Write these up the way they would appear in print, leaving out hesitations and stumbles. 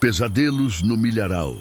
Pesadelos no Milharal.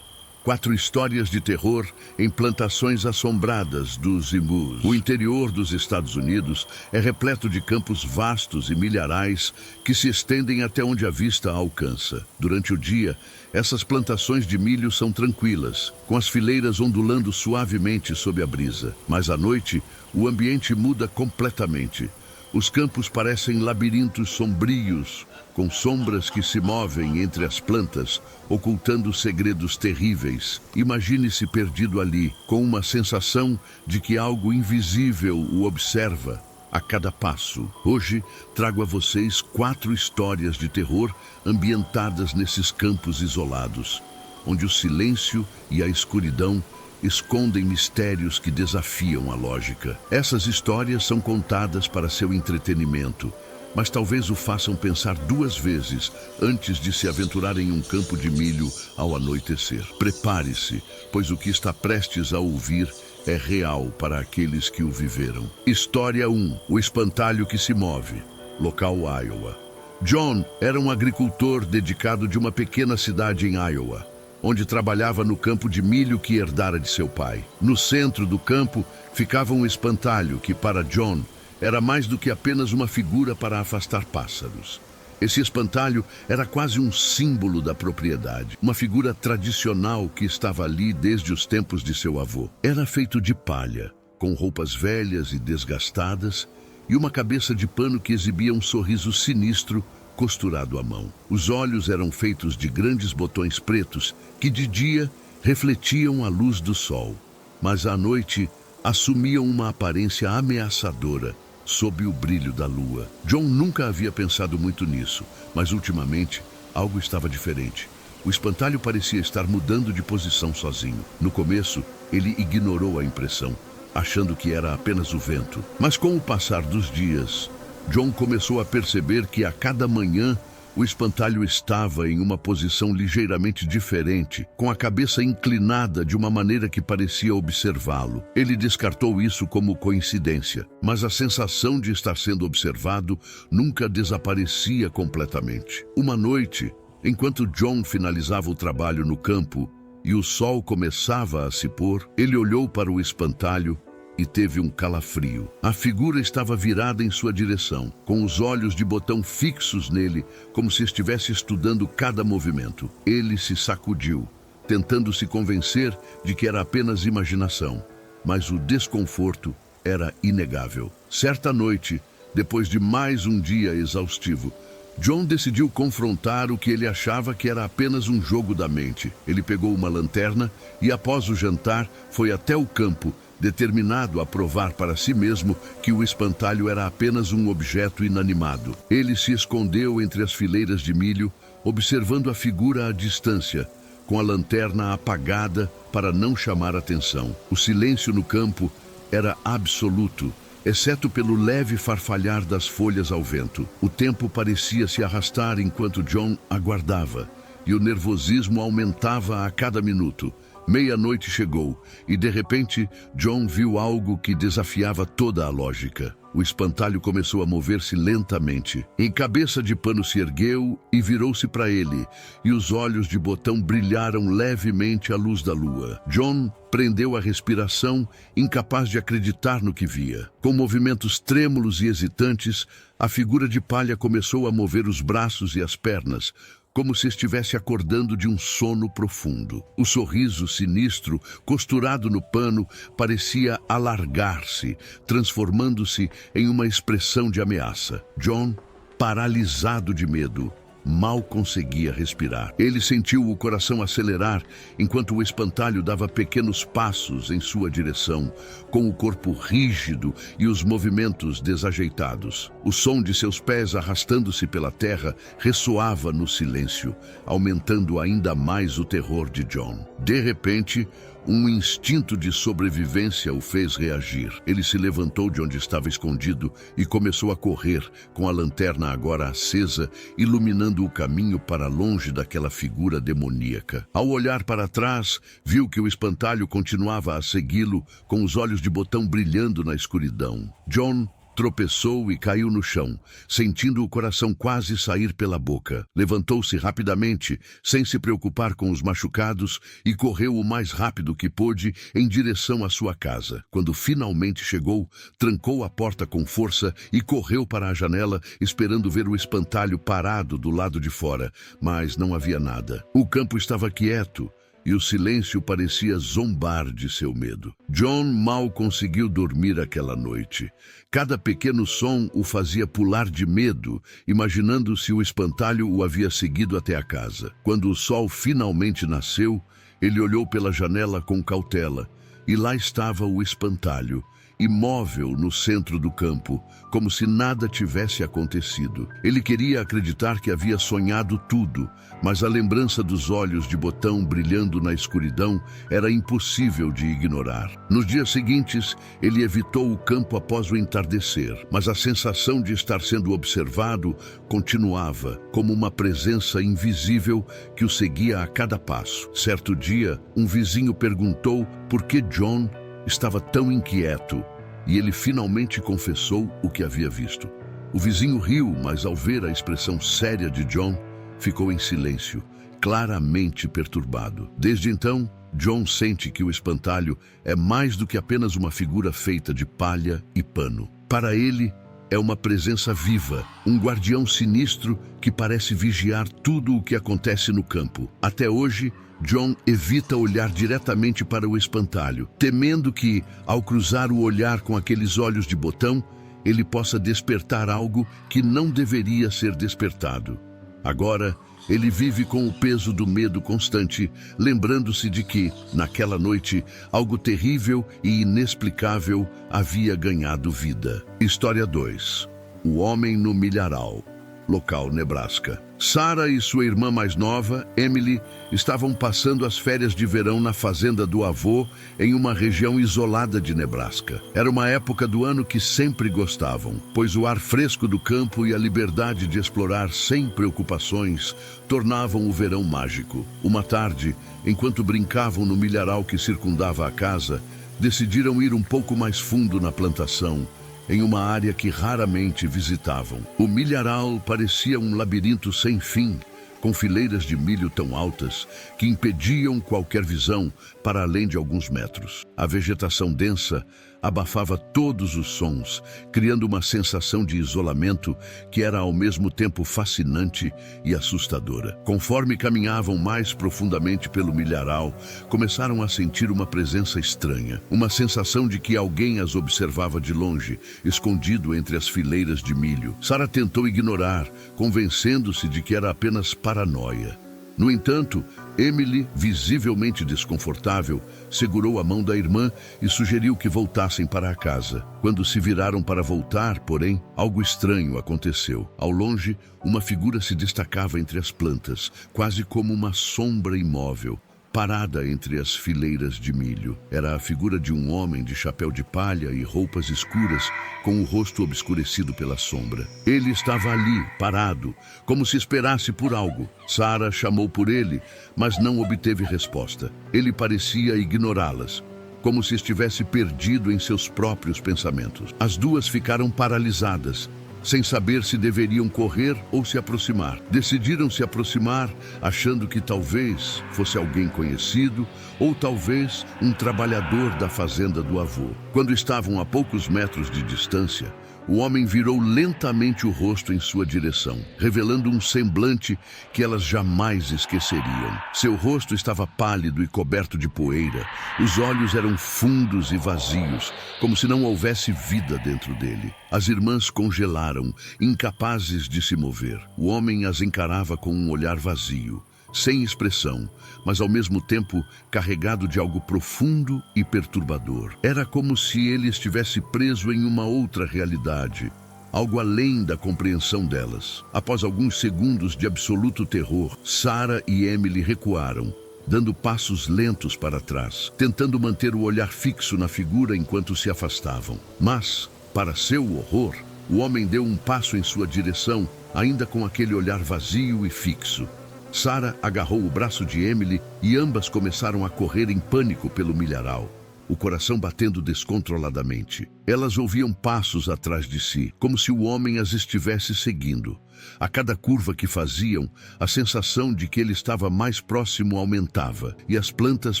4 histórias de terror em plantações assombradas dos Emus. O interior dos Estados Unidos é repleto de campos vastos e milharais que se estendem até onde a vista alcança. Durante o dia, essas plantações de milho são tranquilas, com as fileiras ondulando suavemente sob a brisa. Mas à noite, o ambiente muda completamente. Os campos parecem labirintos sombrios, com sombras que se movem entre as plantas, ocultando segredos terríveis. Imagine-se perdido ali, com uma sensação de que algo invisível o observa a cada passo. Hoje, trago a vocês 4 histórias de terror ambientadas nesses campos isolados, onde o silêncio e a escuridão escondem mistérios que desafiam a lógica. Essas histórias são contadas para seu entretenimento, mas talvez o façam pensar 2 vezes antes de se aventurar em um campo de milho ao anoitecer. Prepare-se, pois o que está prestes a ouvir é real para aqueles que o viveram. História 1. O espantalho que se move. Local Iowa. John era um agricultor dedicado de uma pequena cidade em Iowa, onde trabalhava no campo de milho que herdara de seu pai. No centro do campo ficava um espantalho que, para John, era mais do que apenas uma figura para afastar pássaros. Esse espantalho era quase um símbolo da propriedade, uma figura tradicional que estava ali desde os tempos de seu avô. Era feito de palha, com roupas velhas e desgastadas, e uma cabeça de pano que exibia um sorriso sinistro costurado à mão. Os olhos eram feitos de grandes botões pretos que de dia refletiam a luz do sol, mas à noite assumiam uma aparência ameaçadora sob o brilho da lua. John nunca havia pensado muito nisso, mas ultimamente algo estava diferente. O espantalho parecia estar mudando de posição sozinho. No começo, ele ignorou a impressão, achando que era apenas o vento. Mas com o passar dos dias, John começou a perceber que a cada manhã o espantalho estava em uma posição ligeiramente diferente, com a cabeça inclinada de uma maneira que parecia observá-lo. Ele descartou isso como coincidência, mas a sensação de estar sendo observado nunca desaparecia completamente. Uma noite, enquanto John finalizava o trabalho no campo e o sol começava a se pôr, ele olhou para o espantalho e teve um calafrio. A figura estava virada em sua direção, com os olhos de botão fixos nele, como se estivesse estudando cada movimento. Ele se sacudiu, tentando se convencer de que era apenas imaginação, mas o desconforto era inegável. Certa noite, depois de mais um dia exaustivo, John decidiu confrontar o que ele achava que era apenas um jogo da mente. Ele pegou uma lanterna e, após o jantar, foi até o campo, determinado a provar para si mesmo que o espantalho era apenas um objeto inanimado. Ele se escondeu entre as fileiras de milho, observando a figura à distância, com a lanterna apagada para não chamar atenção. O silêncio no campo era absoluto, exceto pelo leve farfalhar das folhas ao vento. O tempo parecia se arrastar enquanto John aguardava, e o nervosismo aumentava a cada minuto. Meia-noite chegou e, de repente, John viu algo que desafiava toda a lógica. O espantalho começou a mover-se lentamente. Em cabeça de pano se ergueu e virou-se para ele, e os olhos de botão brilharam levemente à luz da lua. John prendeu a respiração, incapaz de acreditar no que via. Com movimentos trêmulos e hesitantes, a figura de palha começou a mover os braços e as pernas, como se estivesse acordando de um sono profundo. O sorriso sinistro, costurado no pano, parecia alargar-se, transformando-se em uma expressão de ameaça. John, paralisado de medo, mal conseguia respirar. Ele sentiu o coração acelerar enquanto o espantalho dava pequenos passos em sua direção, com o corpo rígido e os movimentos desajeitados. O som de seus pés arrastando-se pela terra ressoava no silêncio, aumentando ainda mais o terror de John. De repente, um instinto de sobrevivência o fez reagir. Ele se levantou de onde estava escondido e começou a correr, com a lanterna agora acesa, iluminando o caminho para longe daquela figura demoníaca. Ao olhar para trás, viu que o espantalho continuava a segui-lo, com os olhos de botão brilhando na escuridão. John tropeçou e caiu no chão, sentindo o coração quase sair pela boca. Levantou-se rapidamente, sem se preocupar com os machucados, e correu o mais rápido que pôde em direção à sua casa. Quando finalmente chegou, trancou a porta com força e correu para a janela, esperando ver o espantalho parado do lado de fora, mas não havia nada. O campo estava quieto, e o silêncio parecia zombar de seu medo. John mal conseguiu dormir aquela noite. Cada pequeno som o fazia pular de medo, imaginando se o espantalho o havia seguido até a casa. Quando o sol finalmente nasceu, ele olhou pela janela com cautela, e lá estava o espantalho, imóvel no centro do campo, como se nada tivesse acontecido. Ele queria acreditar que havia sonhado tudo, mas a lembrança dos olhos de Botão brilhando na escuridão era impossível de ignorar. Nos dias seguintes, ele evitou o campo após o entardecer, mas a sensação de estar sendo observado continuava, como uma presença invisível que o seguia a cada passo. Certo dia, um vizinho perguntou por que John estava tão inquieto, e ele finalmente confessou o que havia visto. O vizinho riu, mas ao ver a expressão séria de John, ficou em silêncio, claramente perturbado. Desde então, John sente que o espantalho é mais do que apenas uma figura feita de palha e pano. Para ele, é uma presença viva, um guardião sinistro que parece vigiar tudo o que acontece no campo. Até hoje, John evita olhar diretamente para o espantalho, temendo que, ao cruzar o olhar com aqueles olhos de Botão, ele possa despertar algo que não deveria ser despertado. Agora, ele vive com o peso do medo constante, lembrando-se de que, naquela noite, algo terrível e inexplicável havia ganhado vida. História 2. O Homem no Milharal. Local, Nebraska. Sarah e sua irmã mais nova, Emily, estavam passando as férias de verão na fazenda do avô, em uma região isolada de Nebraska. Era uma época do ano que sempre gostavam, pois o ar fresco do campo e a liberdade de explorar sem preocupações tornavam o verão mágico. Uma tarde, enquanto brincavam no milharal que circundava a casa, decidiram ir um pouco mais fundo na plantação, em uma área que raramente visitavam. O milharal parecia um labirinto sem fim, com fileiras de milho tão altas que impediam qualquer visão para além de alguns metros. A vegetação densa abafava todos os sons, criando uma sensação de isolamento que era ao mesmo tempo fascinante e assustadora. Conforme caminhavam mais profundamente pelo milharal, começaram a sentir uma presença estranha, uma sensação de que alguém as observava de longe, escondido entre as fileiras de milho. Sarah tentou ignorar, convencendo-se de que era apenas paranoia. No entanto, Emily, visivelmente desconfortável, segurou a mão da irmã e sugeriu que voltassem para a casa. Quando se viraram para voltar, porém, algo estranho aconteceu. Ao longe, uma figura se destacava entre as plantas, quase como uma sombra imóvel, parada entre as fileiras de milho. Era a figura de um homem de chapéu de palha e roupas escuras, com o rosto obscurecido pela sombra. Ele estava ali, parado, como se esperasse por algo. Sarah chamou por ele, mas não obteve resposta. Ele parecia ignorá-las, como se estivesse perdido em seus próprios pensamentos. As duas ficaram paralisadas, sem saber se deveriam correr ou se aproximar. Decidiram se aproximar, achando que talvez fosse alguém conhecido ou talvez um trabalhador da fazenda do avô. Quando estavam a poucos metros de distância, o homem virou lentamente o rosto em sua direção, revelando um semblante que elas jamais esqueceriam. Seu rosto estava pálido e coberto de poeira. Os olhos eram fundos e vazios, como se não houvesse vida dentro dele. As irmãs congelaram, incapazes de se mover. O homem as encarava com um olhar vazio, sem expressão, mas ao mesmo tempo carregado de algo profundo e perturbador. Era como se ele estivesse preso em uma outra realidade, algo além da compreensão delas. Após alguns segundos de absoluto terror, Sarah e Emily recuaram, dando passos lentos para trás, tentando manter o olhar fixo na figura enquanto se afastavam. Mas, para seu horror, o homem deu um passo em sua direção, ainda com aquele olhar vazio e fixo. Sarah agarrou o braço de Emily e ambas começaram a correr em pânico pelo milharal. o coração batendo descontroladamente. Elas ouviam passos atrás de si, como se o homem as estivesse seguindo. A cada curva que faziam, a sensação de que ele estava mais próximo aumentava, e as plantas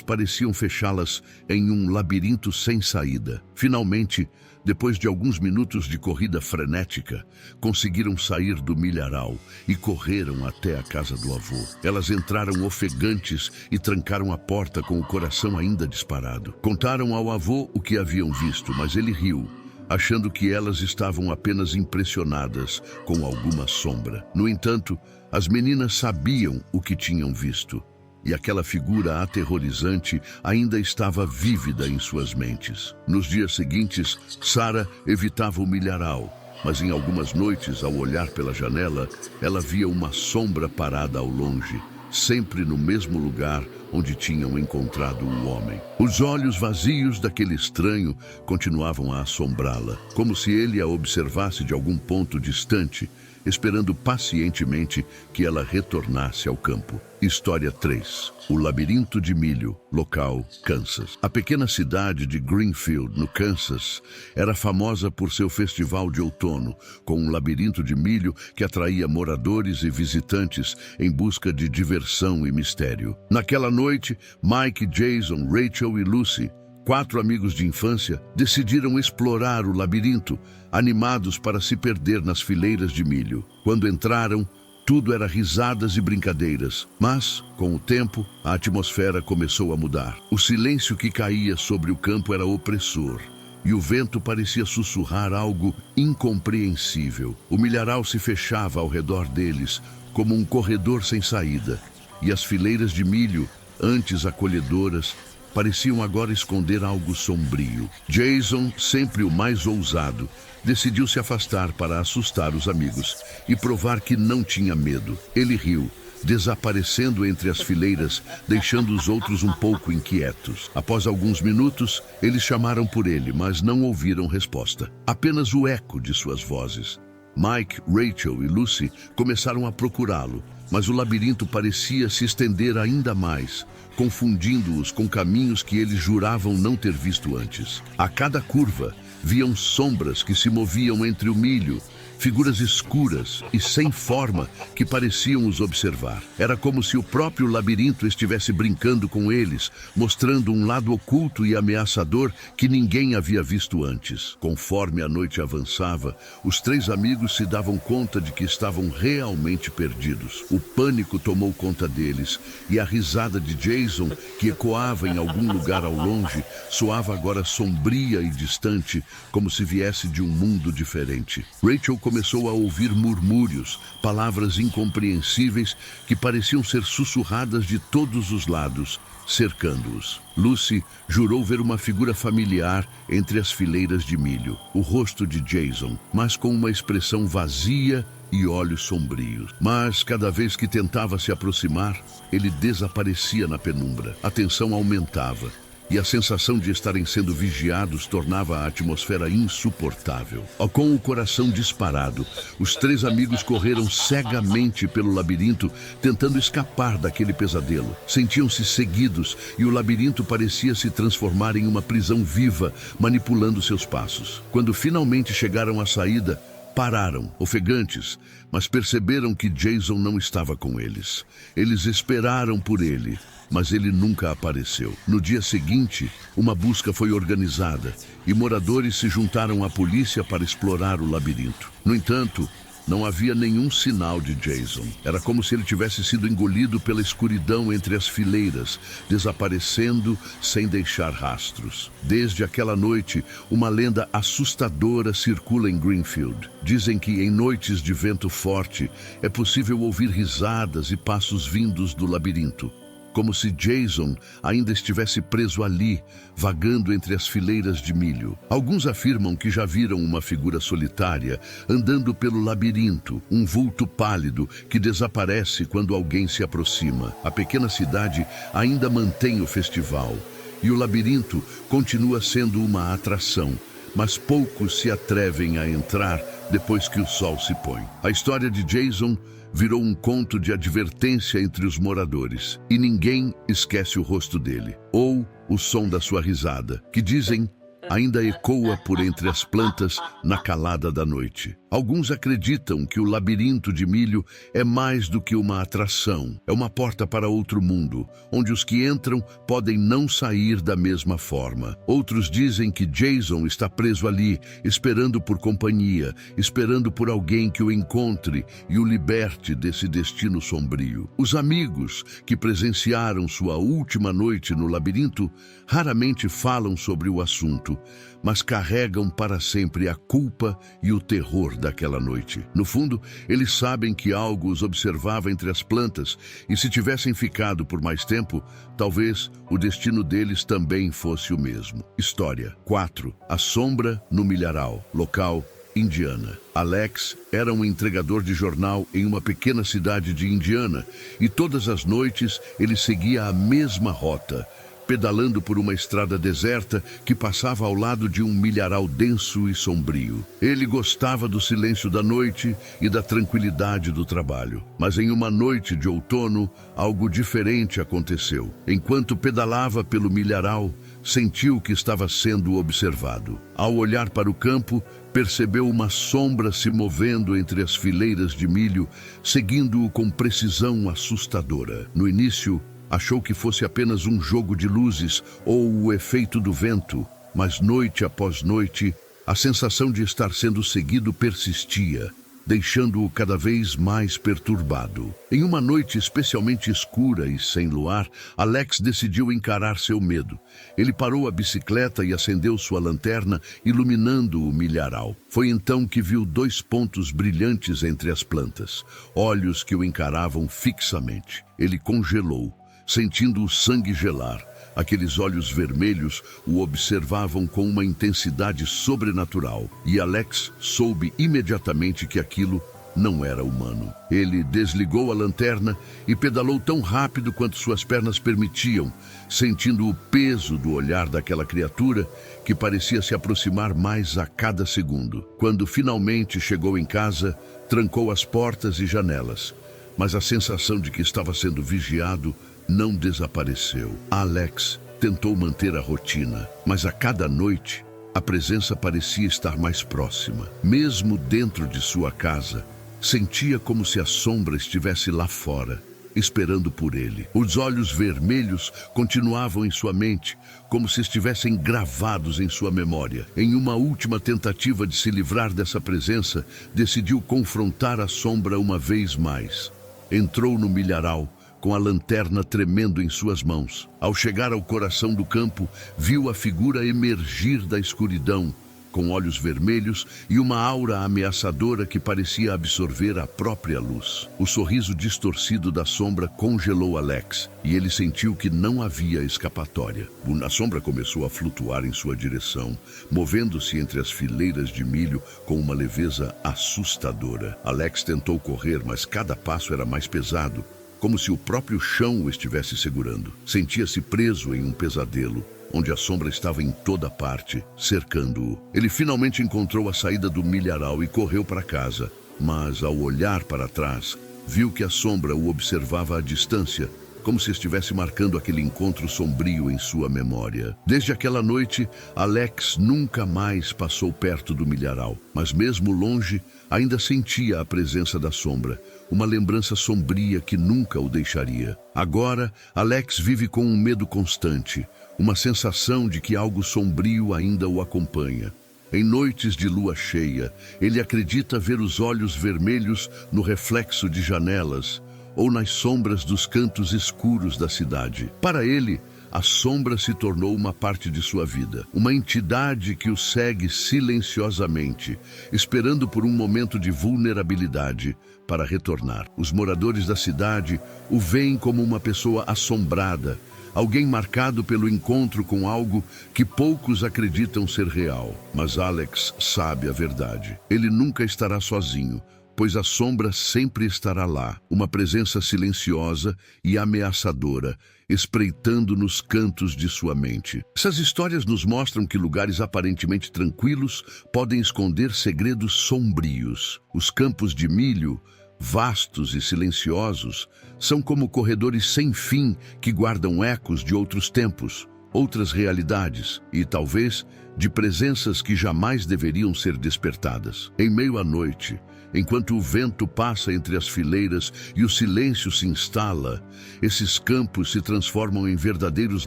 pareciam fechá-las em um labirinto sem saída. Finalmente, depois de alguns minutos de corrida frenética, conseguiram sair do milharal e correram até a casa do avô. Elas entraram ofegantes e trancaram a porta com o coração ainda disparado. Contaram ao avô o que haviam visto, mas ele riu, achando que elas estavam apenas impressionadas com alguma sombra. No entanto, as meninas sabiam o que tinham visto, e aquela figura aterrorizante ainda estava vívida em suas mentes. Nos dias seguintes, Sarah evitava o milharal, mas em algumas noites, ao olhar pela janela, ela via uma sombra parada ao longe, sempre no mesmo lugar onde tinham encontrado o homem. Os olhos vazios daquele estranho continuavam a assombrá-la, como se ele a observasse de algum ponto distante, esperando pacientemente que ela retornasse ao campo. História 3. O Labirinto de Milho, local, Kansas. A pequena cidade de Greenfield, no Kansas, era famosa por seu festival de outono, com um labirinto de milho que atraía moradores e visitantes em busca de diversão e mistério. Naquela noite, Mike, Jason, Rachel e Lucy, 4 amigos de infância, decidiram explorar o labirinto, animados para se perder nas fileiras de milho. Quando entraram, tudo era risadas e brincadeiras, mas, com o tempo, a atmosfera começou a mudar. O silêncio que caía sobre o campo era opressor, e o vento parecia sussurrar algo incompreensível. O milharal se fechava ao redor deles, como um corredor sem saída, e as fileiras de milho, antes acolhedoras, pareciam agora esconder algo sombrio. Jason, sempre o mais ousado, decidiu se afastar para assustar os amigos e provar que não tinha medo. Ele riu, desaparecendo entre as fileiras, deixando os outros um pouco inquietos. Após alguns minutos, eles chamaram por ele, mas não ouviram resposta. Apenas o eco de suas vozes. Mike, Rachel e Lucy começaram a procurá-lo, mas o labirinto parecia se estender ainda mais, confundindo-os com caminhos que eles juravam não ter visto antes. A cada curva, viam sombras que se moviam entre o milho, figuras escuras e sem forma que pareciam os observar. Era como se o próprio labirinto estivesse brincando com eles, mostrando um lado oculto e ameaçador que ninguém havia visto antes. Conforme a noite avançava, os 3 amigos se davam conta de que estavam realmente perdidos. O pânico tomou conta deles, e a risada de Jason, que ecoava em algum lugar ao longe, soava agora sombria e distante, como se viesse de um mundo diferente. Rachel começou a ouvir murmúrios, palavras incompreensíveis que pareciam ser sussurradas de todos os lados, cercando-os. Lucy jurou ver uma figura familiar entre as fileiras de milho, o rosto de Jason, mas com uma expressão vazia e olhos sombrios. Mas, cada vez que tentava se aproximar, ele desaparecia na penumbra. A tensão aumentava, e a sensação de estarem sendo vigiados tornava a atmosfera insuportável. Com o coração disparado, os 3 amigos correram cegamente pelo labirinto, tentando escapar daquele pesadelo. Sentiam-se seguidos e o labirinto parecia se transformar em uma prisão viva, manipulando seus passos. Quando finalmente chegaram à saída, pararam, ofegantes, mas perceberam que Jason não estava com eles. Eles esperaram por ele, mas ele nunca apareceu. No dia seguinte, uma busca foi organizada e moradores se juntaram à polícia para explorar o labirinto. No entanto, não havia nenhum sinal de Jason. Era como se ele tivesse sido engolido pela escuridão entre as fileiras, desaparecendo sem deixar rastros. Desde aquela noite, uma lenda assustadora circula em Greenfield. Dizem que em noites de vento forte é possível ouvir risadas e passos vindos do labirinto, como se Jason ainda estivesse preso ali, vagando entre as fileiras de milho. Alguns afirmam que já viram uma figura solitária andando pelo labirinto, um vulto pálido que desaparece quando alguém se aproxima. A pequena cidade ainda mantém o festival, e o labirinto continua sendo uma atração, mas poucos se atrevem a entrar depois que o sol se põe. A história de Jason virou um conto de advertência entre os moradores, e ninguém esquece o rosto dele, ou o som da sua risada, que dizem ainda ecoa por entre as plantas na calada da noite. Alguns acreditam que o labirinto de milho é mais do que uma atração. É uma porta para outro mundo, onde os que entram podem não sair da mesma forma. Outros dizem que Jason está preso ali, esperando por companhia, esperando por alguém que o encontre e o liberte desse destino sombrio. Os amigos que presenciaram sua última noite no labirinto raramente falam sobre o assunto, mas carregam para sempre a culpa e o terror daquela noite. No fundo, eles sabem que algo os observava entre as plantas e, se tivessem ficado por mais tempo, talvez o destino deles também fosse o mesmo. História 4. A sombra no milharal. Local: Indiana. Alex era um entregador de jornal em uma pequena cidade de Indiana e todas as noites ele seguia a mesma rota, pedalando por uma estrada deserta que passava ao lado de um milharal denso e sombrio. Ele gostava do silêncio da noite e da tranquilidade do trabalho. Mas em uma noite de outono, algo diferente aconteceu. Enquanto pedalava pelo milharal, sentiu que estava sendo observado. Ao olhar para o campo, percebeu uma sombra se movendo entre as fileiras de milho, seguindo-o com precisão assustadora. No início, achou que fosse apenas um jogo de luzes ou o efeito do vento, mas noite após noite, a sensação de estar sendo seguido persistia, deixando-o cada vez mais perturbado. Em uma noite especialmente escura e sem luar, Alex decidiu encarar seu medo. Ele parou a bicicleta e acendeu sua lanterna, iluminando o milharal. Foi então que viu 2 pontos brilhantes entre as plantas, olhos que o encaravam fixamente. Ele congelou, sentindo o sangue gelar. Aqueles olhos vermelhos o observavam com uma intensidade sobrenatural, e Alex soube imediatamente que aquilo não era humano. Ele desligou a lanterna e pedalou tão rápido quanto suas pernas permitiam, sentindo o peso do olhar daquela criatura que parecia se aproximar mais a cada segundo. Quando finalmente chegou em casa, trancou as portas e janelas, mas a sensação de que estava sendo vigiado não desapareceu. Alex tentou manter a rotina, mas a cada noite a presença parecia estar mais próxima. Mesmo dentro de sua casa, sentia como se a sombra estivesse lá fora, esperando por ele. Os olhos vermelhos continuavam em sua mente, como se estivessem gravados em sua memória. Em uma última tentativa de se livrar dessa presença, decidiu confrontar a sombra uma vez mais. Entrou no milharal, com a lanterna tremendo em suas mãos. Ao chegar ao coração do campo, viu a figura emergir da escuridão, com olhos vermelhos e uma aura ameaçadora que parecia absorver a própria luz. O sorriso distorcido da sombra congelou Alex, e ele sentiu que não havia escapatória. A sombra começou a flutuar em sua direção, movendo-se entre as fileiras de milho com uma leveza assustadora. Alex tentou correr, mas cada passo era mais pesado, como se o próprio chão o estivesse segurando. Sentia-se preso em um pesadelo, onde a sombra estava em toda parte, cercando-o. Ele finalmente encontrou a saída do milharal e correu para casa, mas ao olhar para trás, viu que a sombra o observava à distância, como se estivesse marcando aquele encontro sombrio em sua memória. Desde aquela noite, Alex nunca mais passou perto do milharal, mas mesmo longe, ainda sentia a presença da sombra, uma lembrança sombria que nunca o deixaria. Agora, Alex vive com um medo constante, uma sensação de que algo sombrio ainda o acompanha. Em noites de lua cheia, ele acredita ver os olhos vermelhos no reflexo de janelas ou nas sombras dos cantos escuros da cidade. Para ele, a sombra se tornou uma parte de sua vida, uma entidade que o segue silenciosamente, esperando por um momento de vulnerabilidade para retornar. Os moradores da cidade o veem como uma pessoa assombrada, alguém marcado pelo encontro com algo que poucos acreditam ser real. Mas Alex sabe a verdade. Ele nunca estará sozinho, pois a sombra sempre estará lá, uma presença silenciosa e ameaçadora, espreitando nos cantos de sua mente. Essas histórias nos mostram que lugares aparentemente tranquilos podem esconder segredos sombrios. Os campos de milho vastos e silenciosos, são como corredores sem fim que guardam ecos de outros tempos, outras realidades e, talvez, de presenças que jamais deveriam ser despertadas. Em meio à noite, enquanto o vento passa entre as fileiras e o silêncio se instala, esses campos se transformam em verdadeiros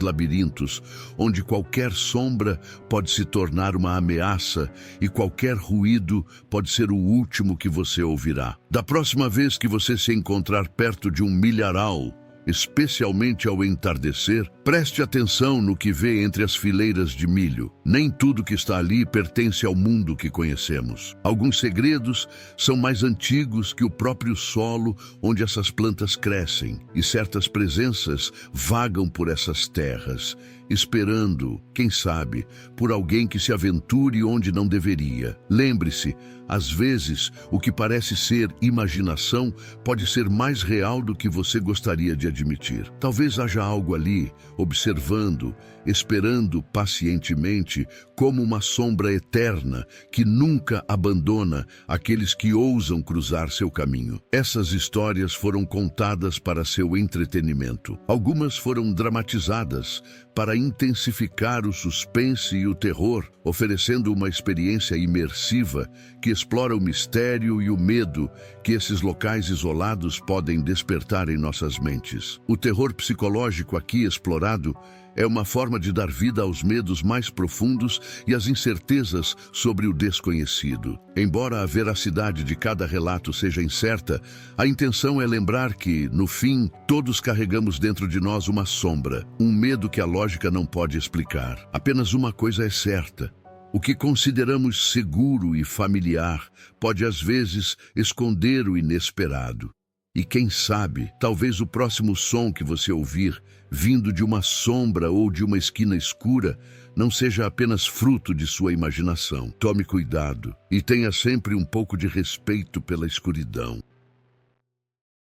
labirintos, onde qualquer sombra pode se tornar uma ameaça e qualquer ruído pode ser o último que você ouvirá. Da próxima vez que você se encontrar perto de um milharal, especialmente ao entardecer, preste atenção no que vê entre as fileiras de milho. Nem tudo que está ali pertence ao mundo que conhecemos. Alguns segredos são mais antigos que o próprio solo onde essas plantas crescem, e certas presenças vagam por essas terras, esperando, quem sabe, por alguém que se aventure onde não deveria. Lembre-se, às vezes, o que parece ser imaginação pode ser mais real do que você gostaria de admitir. Talvez haja algo ali, observando, esperando pacientemente, como uma sombra eterna que nunca abandona aqueles que ousam cruzar seu caminho. Essas histórias foram contadas para seu entretenimento. Algumas foram dramatizadas para intensificar o suspense e o terror, oferecendo uma experiência imersiva que explora o mistério e o medo que esses locais isolados podem despertar em nossas mentes. O terror psicológico aqui explorado é uma forma de dar vida aos medos mais profundos e às incertezas sobre o desconhecido. Embora a veracidade de cada relato seja incerta, a intenção é lembrar que, no fim, todos carregamos dentro de nós uma sombra, um medo que a lógica não pode explicar. Apenas uma coisa é certa: o que consideramos seguro e familiar pode às vezes esconder o inesperado. E quem sabe, talvez o próximo som que você ouvir, vindo de uma sombra ou de uma esquina escura, não seja apenas fruto de sua imaginação. Tome cuidado e tenha sempre um pouco de respeito pela escuridão.